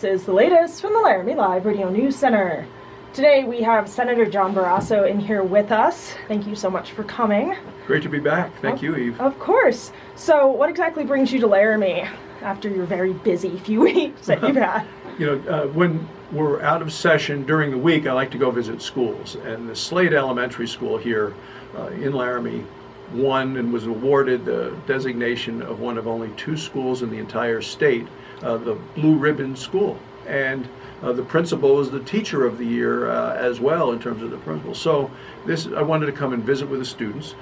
This is the latest from the Laramie Live Radio News Center. Today we have Senator John Barrasso in here with us. Thank you so much for coming. Great to be back. Thank you, Eve. Of course. So what exactly brings you to Laramie after your very busy few weeks that you've had? When we're out of session during the week, I like to go visit schools. And the Slade Elementary School here in Laramie won and was awarded the designation of one of only 2 schools in the entire state, the Blue Ribbon School. And the principal is the teacher of the year as well in terms of the principal. So I wanted to come and visit with the students.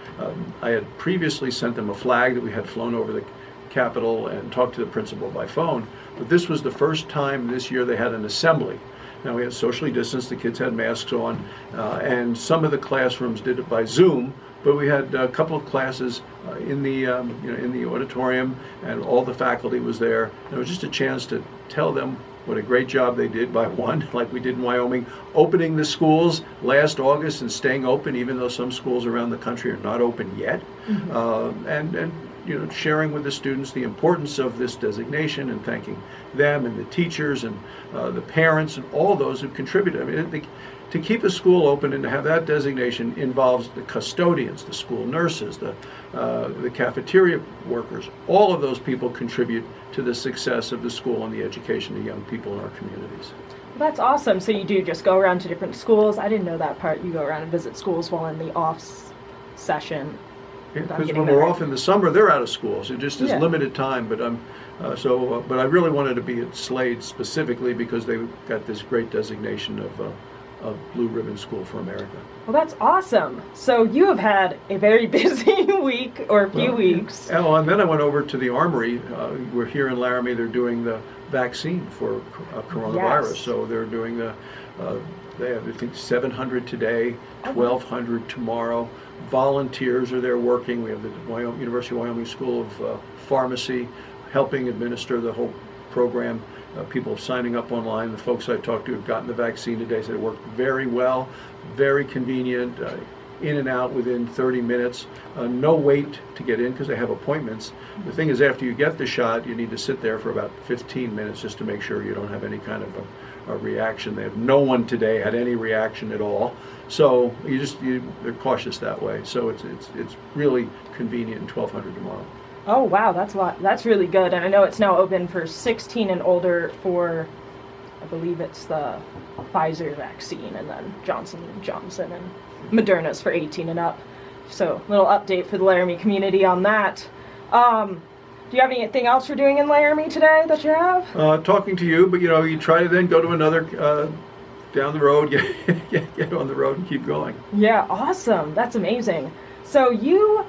I had previously sent them a flag that we had flown over the Capitol and talked to the principal by phone. But this was the first time this year they had an assembly. Now we had socially distanced, the kids had masks on, and some of the classrooms did it by Zoom. But we had a couple of classes in the auditorium, and all the faculty was there. And it was just a chance to tell them what a great job they did by one, like we did in Wyoming, opening the schools last August and staying open, even though some schools around the country are not open yet. Mm-hmm. And sharing with the students the importance of this designation and thanking them and the teachers and the parents and all those who contributed. I mean, to keep a school open and to have that designation involves the custodians, the school nurses, the cafeteria workers. All of those people contribute to the success of the school and the education of young people in our communities. Well, that's awesome. So you do just go around to different schools. I didn't know that part. You go around and visit schools while in the off session. Because when we're off in the summer, they're out of school, so it just is limited time. But but I really wanted to be at Slade specifically because they got this great designation of Blue Ribbon School for America. Well, that's awesome. So you have had a very busy week or few weeks. Oh, and then I went over to the Armory. We're here in Laramie. They're doing the vaccine for coronavirus. Yes. So they're doing they have, I think, 700 today, 1,200 tomorrow. Volunteers are there working. We have the University of Wyoming School of Pharmacy helping administer the whole program. People signing up online. The folks I talked to have gotten the vaccine today said it worked very well, very convenient, in and out within 30 minutes. No wait to get in because they have appointments. The thing is, after you get the shot, you need to sit there for about 15 minutes just to make sure you don't have any kind of a reaction. They have no one today had any reaction at all. So they're cautious that way. So it's really convenient, and 1,200 tomorrow. Oh wow, that's a lot. That's really good. And I know it's now open for 16 and older for, I believe it's the Pfizer vaccine, and then Johnson & Johnson and Moderna's for 18 and up. So little update for the Laramie community on that. Do you have anything else you're doing in Laramie today that you have? Talking to you, but you try to then go to another down the road, get on the road and keep going. Yeah, awesome. That's amazing. So you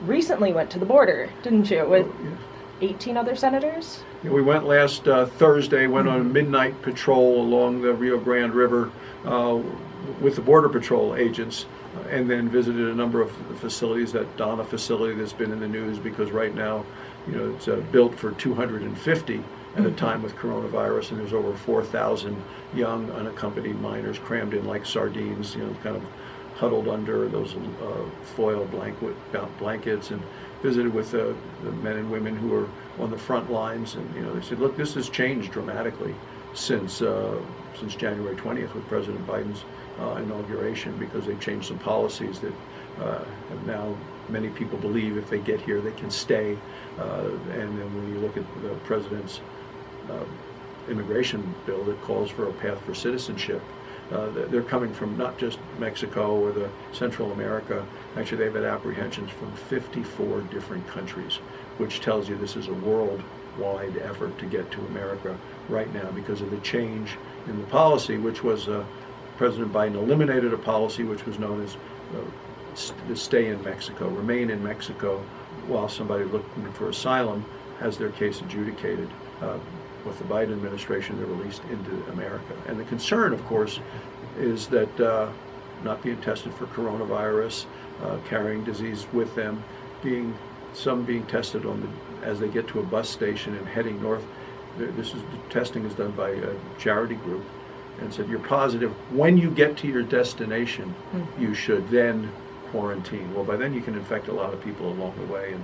recently went to the border, didn't you, with 18 other senators? Yeah, we went last Thursday, went on a midnight patrol along the Rio Grande River with the Border Patrol agents, and then visited a number of the facilities, that Donna facility that's been in the news because right now, it's built for 250 at a time with coronavirus, and there's over 4,000 young unaccompanied minors crammed in like sardines, kind of huddled under those foil blankets, and visited with the men and women who are on the front lines, and they said, look, this has changed dramatically since January 20th with President Biden's inauguration, because they've changed some policies that have now many people believe if they get here they can stay, and then when you look at the president's immigration bill that calls for a path for citizenship, they're coming from not just Mexico or the Central America. Actually, they've had apprehensions from 54 different countries, which tells you this is a worldwide effort to get to America right now because of the change in the policy, which was President Biden eliminated a policy which was known as the stay in Mexico, remain in Mexico while somebody looking for asylum has their case adjudicated. With the Biden administration, they're released into America. And the concern, of course, is that not being tested for coronavirus, carrying disease with them, some being tested as they get to a bus station and heading north. The testing is done by a charity group, and said you're positive when you get to your destination, you should then quarantine. Well, by then you can infect a lot of people along the way,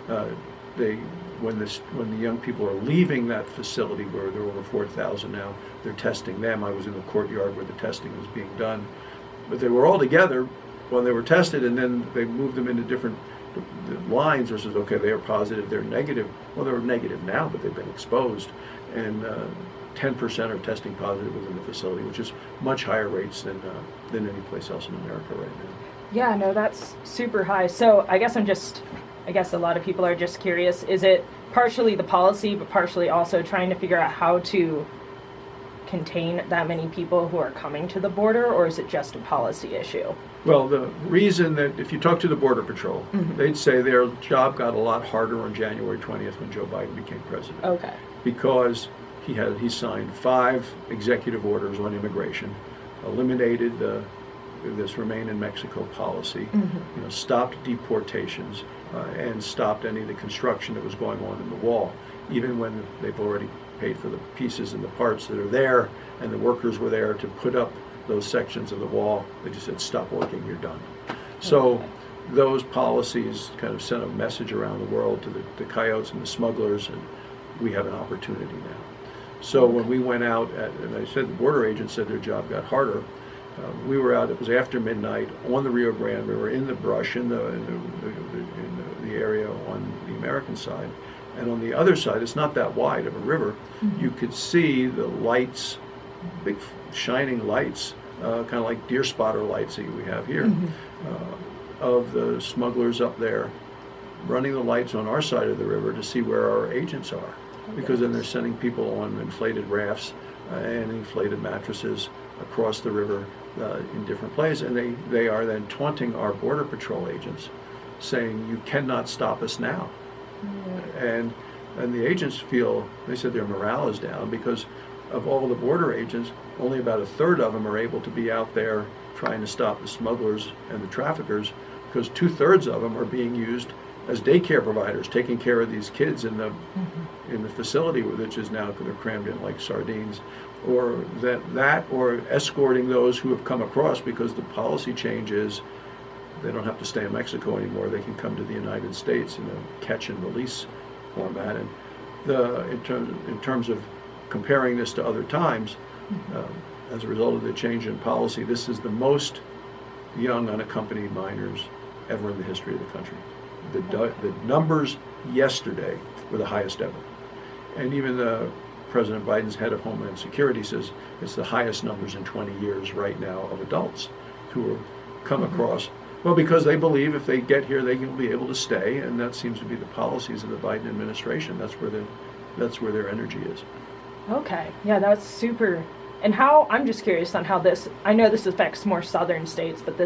and when the young people are leaving that facility, where there are over 4,000 now, they're testing them. I was in the courtyard where the testing was being done, but they were all together when they were tested, and then they moved them into different lines versus, okay, they are positive, they're negative. Well, they're negative now, but they've been exposed, and 10% are testing positive within the facility, which is much higher rates than any place else in America right now. Yeah, no, that's super high. So I guess a lot of people are just curious, is it partially the policy, but partially also trying to figure out how to contain that many people who are coming to the border, or is it just a policy issue? Well, the reason that if you talk to the Border Patrol, they'd say their job got a lot harder on January 20th when Joe Biden became president. Okay. Because he signed 5 executive orders on immigration, eliminated this Remain in Mexico policy, stopped deportations, and stopped any of the construction that was going on in the wall, even when they've already paid for the pieces and the parts that are there, and the workers were there to put up those sections of the wall. They just said, stop working, you're done. So those policies kind of sent a message around the world to the coyotes and the smugglers, and we have an opportunity now. So when we went out, and I said the border agents said their job got harder, we were out, it was after midnight, on the Rio Grande. We were in the brush, in the area on the American side. And on the other side, it's not that wide of a river, you could see the lights, big shining lights, kind of like deer spotter lights that we have here, of the smugglers up there running the lights on our side of the river to see where our agents are. Because then they're sending people on inflated rafts and inflated mattresses across the river in different places. And they are then taunting our Border Patrol agents, saying, you cannot stop us now. And the agents feel, they said their morale is down because of all the border agents, only about a third of them are able to be out there trying to stop the smugglers and the traffickers, because 2/3 of them are being used as daycare providers, taking care of these kids in the facility, which is now they're crammed in like sardines, or or escorting those who have come across, because the policy change is they don't have to stay in Mexico anymore. They can come to the United States in a catch and release format. And in terms of comparing this to other times, as a result of the change in policy, this is the most young unaccompanied minors ever in the history of the country. The numbers yesterday were the highest ever. And even President Biden's head of Homeland Security says it's the highest numbers in 20 years right now of adults who are come across. Well, because they believe if they get here, they will be able to stay, and that seems to be the policies of the Biden administration. That's where their energy is. Okay, yeah, that's super. And I'm just curious on how this, I know this affects more southern states, but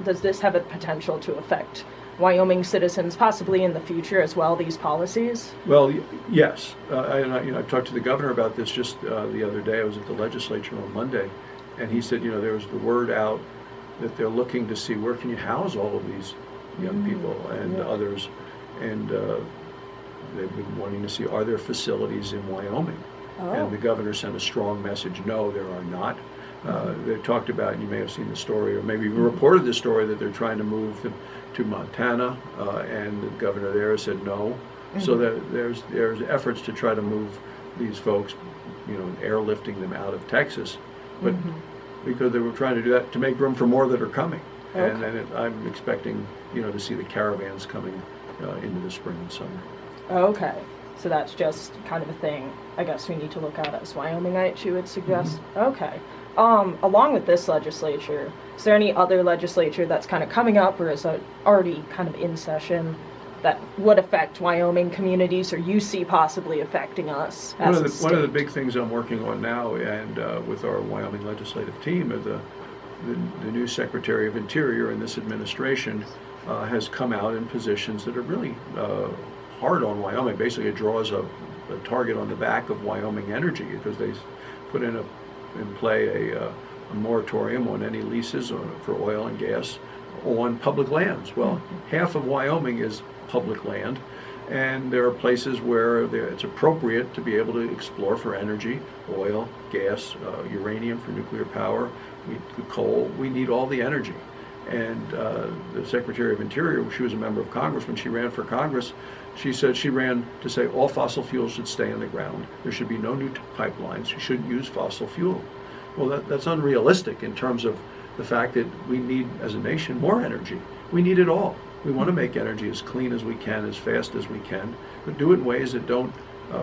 does this have a potential to affect Wyoming citizens possibly in the future as well, these policies? Well, yes. I talked to the governor about this just the other day. I was at the legislature on Monday, and he said, there was the word out that they're looking to see where can you house all of these young people and others, and they've been wanting to see, are there facilities in Wyoming? And the governor sent a strong message, no, there are not. They talked about, and you may have seen the story, or maybe even reported the story, that they're trying to move them to Montana, and the governor there said no. So that there's efforts to try to move these folks, airlifting them out of Texas, but because they were trying to do that to make room for more that are coming. And then I'm expecting, to see the caravans coming into the spring and summer. Okay. So that's just kind of a thing I guess we need to look at as Wyomingites, you would suggest? Okay. Along with this legislature, is there any other legislature that's kind of coming up, or is it already kind of in session, that would affect Wyoming communities, or you see possibly affecting us as a state? One of the big things I'm working on now, and with our Wyoming legislative team, is the new Secretary of Interior in this administration has come out in positions that are really hard on Wyoming. Basically, it draws a target on the back of Wyoming Energy, because they put in play a moratorium on any leases for oil and gas on public lands. Well, half of Wyoming is public land, and there are places where it's appropriate to be able to explore for energy, oil, gas, uranium for nuclear power, coal. We need all the energy. And the Secretary of Interior, she was a member of Congress when she ran for Congress. She said she ran to say all fossil fuels should stay in the ground. There should be no new pipelines. You shouldn't use fossil fuel. Well, that's unrealistic in terms of the fact that we need, as a nation, more energy. We need it all. We want to make energy as clean as we can, as fast as we can, but do it in ways that don't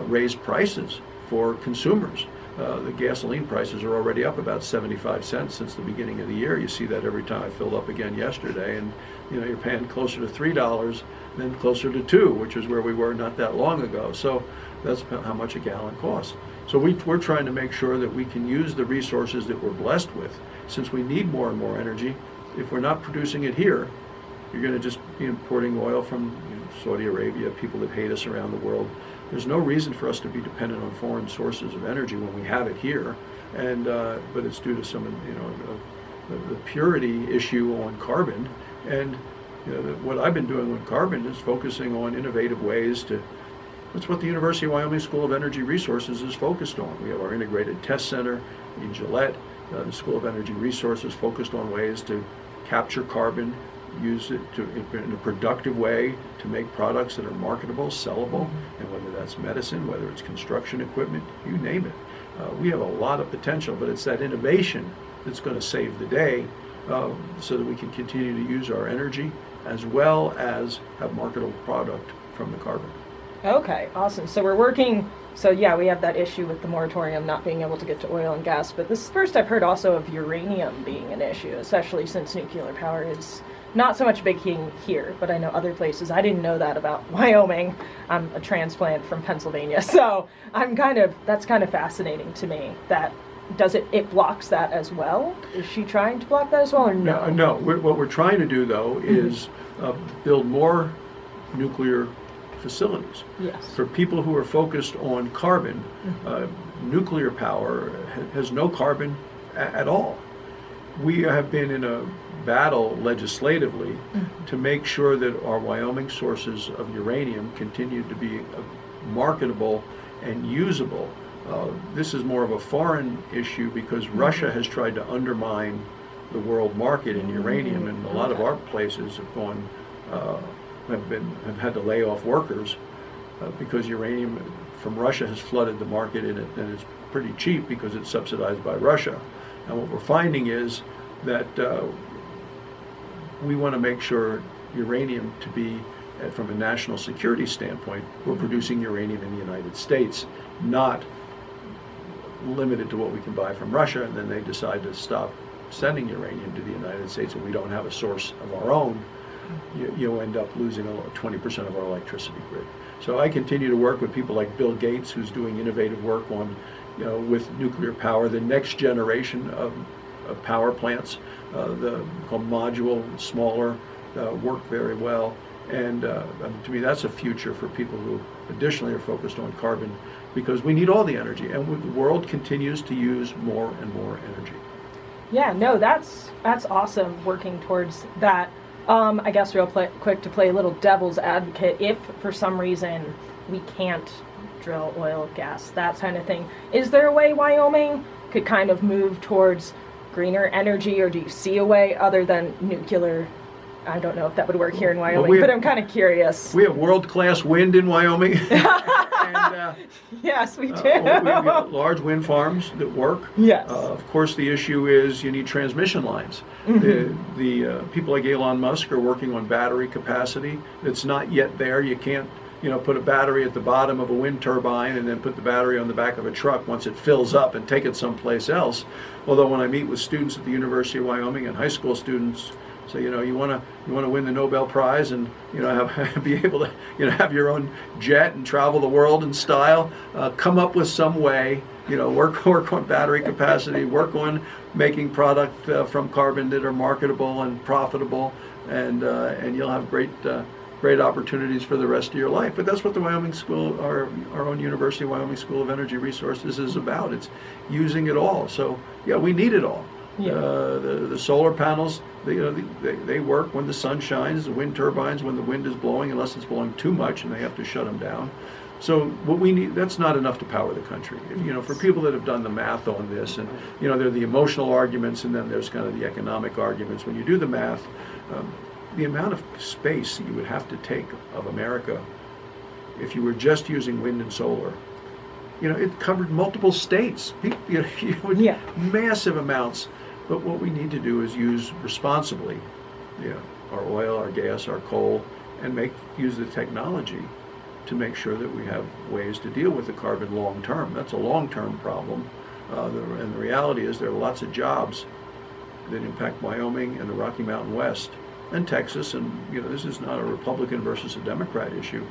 raise prices for consumers. The gasoline prices are already up about 75 cents since the beginning of the year. You see that every time. I filled up again yesterday, and you're paying closer to $3 than closer to $2, which is where we were not that long ago. So that's how much a gallon costs. So we're trying to make sure that we can use the resources that we're blessed with. Since we need more and more energy, if we're not producing it here, you're going to just be importing oil from Saudi Arabia, people that hate us around the world. There's no reason for us to be dependent on foreign sources of energy when we have it here, and but it's due to some, the purity issue on carbon. And what I've been doing with carbon is focusing on innovative ways to. That's what the University of Wyoming School of Energy Resources is focused on. We have our integrated test center in Gillette. The School of Energy Resources focused on ways to capture carbon, use it in a productive way to make products that are marketable, sellable, and whether that's medicine, whether it's construction equipment, you name it. We have a lot of potential, but it's that innovation that's going to save the day so that we can continue to use our energy as well as have marketable product from the carbon. Okay, awesome. So we're working, so yeah, we have that issue with the moratorium not being able to get to oil and gas, but this is first I've heard also of uranium being an issue, especially since nuclear power is not so much a big thing here, but I know other places. I didn't know that about Wyoming. I'm a transplant from Pennsylvania, so that's kind of fascinating to me. That it blocks that as well? Is she trying to block that as well, or no? No. What we're trying to do though is build more nuclear facilities. Yes. For people who are focused on carbon, nuclear power has no carbon at all. We have been in a battle legislatively to make sure that our Wyoming sources of uranium continue to be marketable and usable. This is more of a foreign issue because Russia has tried to undermine the world market in uranium, and a lot of our places have gone have had to lay off workers because uranium from Russia has flooded the market, and it's pretty cheap because it's subsidized by Russia. And what we're finding is that we want to make sure uranium to be, from a national security standpoint, we're producing uranium in the United States, not limited to what we can buy from Russia, and then they decide to stop sending uranium to the United States and we don't have a source of our own. You'll end up losing 20% of our electricity grid. So I continue to work with people like Bill Gates, who's doing innovative work on, with nuclear power, the next generation of power plants, called modular, smaller, work very well. And to me, that's a future for people who additionally are focused on carbon, because we need all the energy, and the world continues to use more and more energy. Yeah, no, that's awesome, working towards that. I guess real quick to play a little devil's advocate, if for some reason we can't drill oil, gas, that kind of thing, is there a way Wyoming could kind of move towards greener energy, or do you see a way other than nuclear? I don't know if that would work here in Wyoming, but I'm kind of curious. We have world-class wind in Wyoming. And, yes, we do. We have large wind farms that work. Yes. Of course, the issue is you need transmission lines. The people like Elon Musk are working on battery capacity. It's not yet there. You can't, put a battery at the bottom of a wind turbine and then put the battery on the back of a truck once it fills up and take it someplace else. Although when I meet with students at the University of Wyoming and high school students, so you want to win the Nobel Prize and be able to have your own jet and travel the world in style. Come up with some way. Work on battery capacity. Work on making product from carbon that are marketable and profitable, and you'll have great opportunities for the rest of your life. But that's what the Wyoming School, our own University of Wyoming School of Energy Resources, is about. It's using it all. So yeah, we need it all. Yeah. The solar panels, they work when the sun shines. The wind turbines when the wind is blowing, unless it's blowing too much and they have to shut them down. So what we need, that's not enough to power the country. You know, for people that have done the math on this, and you know, there are the emotional arguments, and then there's kind of the economic arguments. When you do the math, the amount of space that you would have to take of America if you were just using wind and solar, you know, it covered multiple states. You would, Yeah. massive amounts. But what we need to do is use responsibly, you know, our oil, our gas, our coal, and use the technology to make sure that we have ways to deal with the carbon long term. That's a long term problem. And the reality is there are lots of jobs that impact Wyoming and the Rocky Mountain West and Texas. And you know, this is not a Republican versus a Democrat issue.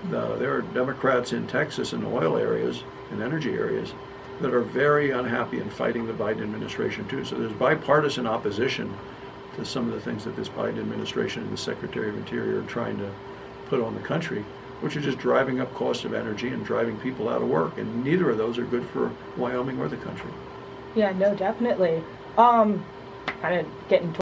There are Democrats in Texas in oil areas and energy areas that are very unhappy and fighting the Biden administration too. So there's bipartisan opposition to some of the things that this Biden administration and the Secretary of Interior are trying to put on the country, which are just driving up cost of energy and driving people out of work. And neither of those are good for Wyoming or the country. Yeah, no, definitely. Kind of getting